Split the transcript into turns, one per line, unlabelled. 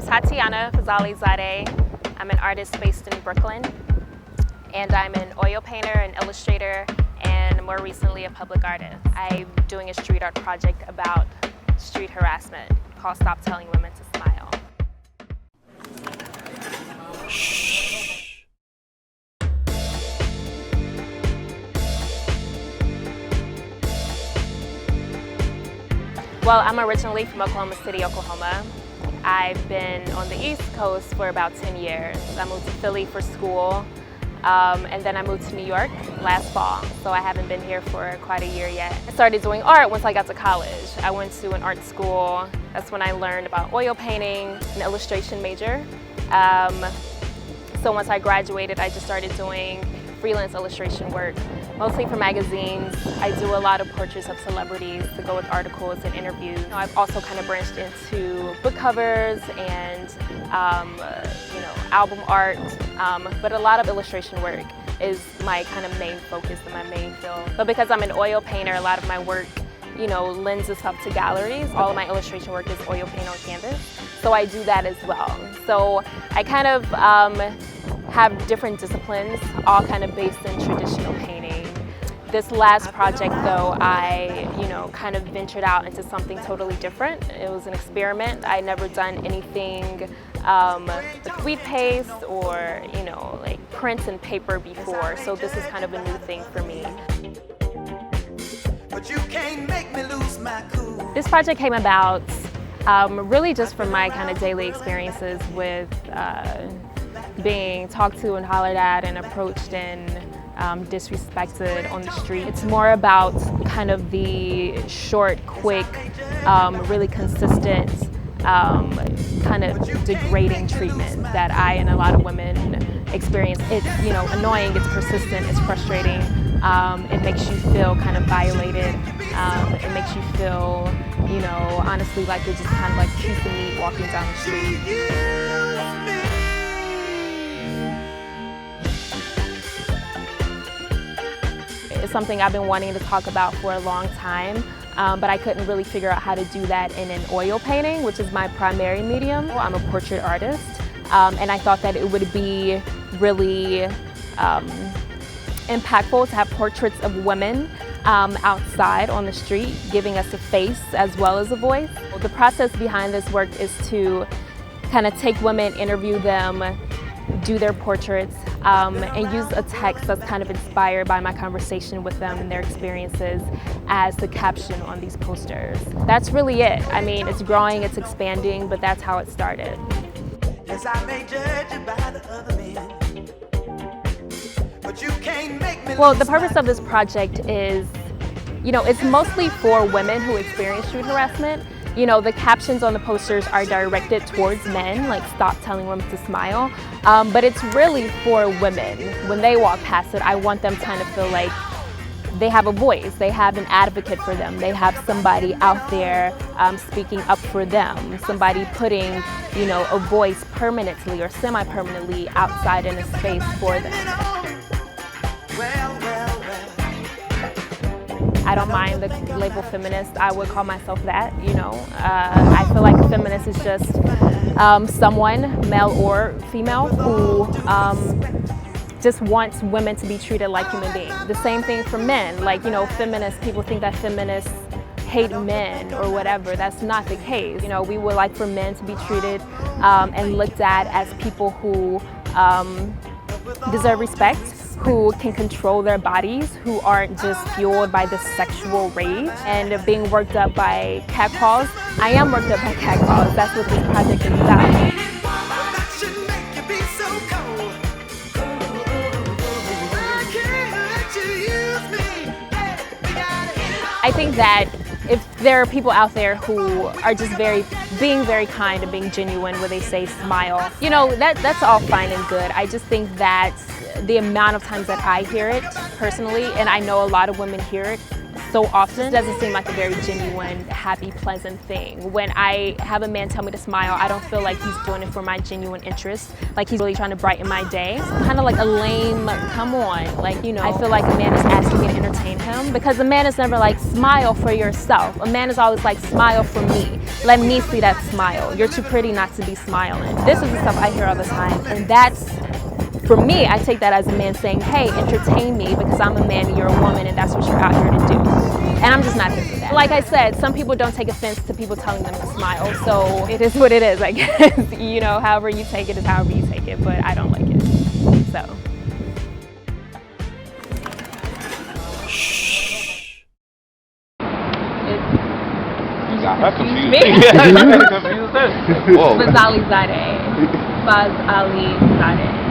Tatyana Fazlalizadeh. I'm an artist based in Brooklyn, and I'm an oil painter, an illustrator, and more recently a public artist. I'm doing a street art project about street harassment called Stop Telling Women to Smile. Well, I'm originally from Oklahoma City, Oklahoma. I've been on the East Coast for about 10 years. I moved to Philly for school, and then I moved to New York last fall, so I haven't been here for quite a year yet. I started doing art once I got to college. I went to an art school. That's when I learned about oil painting, an illustration major. So once I graduated, I just started doing freelance illustration work, mostly for magazines. I do a lot of portraits of celebrities to go with articles and interviews. I've also kind of branched into book covers and album art, but a lot of illustration work is my kind of main focus and my main field. But because I'm an oil painter, a lot of my work lends itself to galleries. All of my illustration work is oil paint on canvas, so I do that as well. So I kind of have different disciplines, all kind of based in traditional painting. This last project though, I kind of ventured out into something totally different. It was an experiment. I'd never done anything with wheat paste or like print and paper before, so this is kind of a new thing for me. But you can't make me lose my cool. This project came about really just from my kind of daily experiences with being talked to and hollered at and approached and disrespected on the street. It's more about kind of the short, quick, really consistent kind of degrading treatment that I and a lot of women experience. It's annoying, it's persistent, it's frustrating. It makes you feel kind of violated. It makes you feel, honestly like you're just kind of like a piece of meat walking down the street. It's something I've been wanting to talk about for a long time, but I couldn't really figure out how to do that in an oil painting, which is my primary medium. I'm a portrait artist, and I thought that it would be really impactful to have portraits of women outside on the street, giving us a face as well as a voice. The process behind this work is to kind of take women, interview them, do their portraits, and use a text that's kind of inspired by my conversation with them and their experiences as the caption on these posters. That's really it. I mean, it's growing, it's expanding, but that's how it started. Yes, I may judge you by the other men, but you can't make me. Well, the purpose of this project is, it's mostly for women who experience street harassment. The captions on the posters are directed towards men, like stop telling women to smile, but it's really for women. When they walk past it, I want them to kind of feel like they have a voice, they have an advocate for them, they have somebody out there speaking up for them, somebody putting, a voice permanently or semi-permanently outside in a space for them. I don't mind the label feminist. I would call myself that, I feel like a feminist is just someone, male or female, who just wants women to be treated like human beings. The same thing for men. Like, feminists, people think that feminists hate men or whatever. That's not the case. We would like for men to be treated and looked at as people who deserve respect, who can control their bodies, who aren't just fueled by this sexual rage and being worked up by catcalls. I am worked up by catcalls. That's what this project is about. I think that if there are people out there who are just being very kind and being genuine when they say smile, that's all fine and good. I just think that the amount of times that I hear it personally, and I know a lot of women hear it so often. It doesn't seem like a very genuine, happy, pleasant thing. When I have a man tell me to smile, I don't feel like he's doing it for my genuine interest, like he's really trying to brighten my day. It's kind of like a lame, come on, like, you know, I feel like a man is asking me to entertain him, because a man is never like, smile for yourself. A man is always like, smile for me. Let me see that smile. You're too pretty not to be smiling. This is the stuff I hear all the time, and that's, for me, I take that as a man saying, hey, entertain me because I'm a man and you're a woman and that's what you're out here to do. And I'm just not here for that. Like I said, some people don't take offense to people telling them to smile, so it is what it is, I guess. You know, however you take it is however you take it, but I don't like it, so.
That's confusing.
Fazlalizadeh. Fazlalizadeh.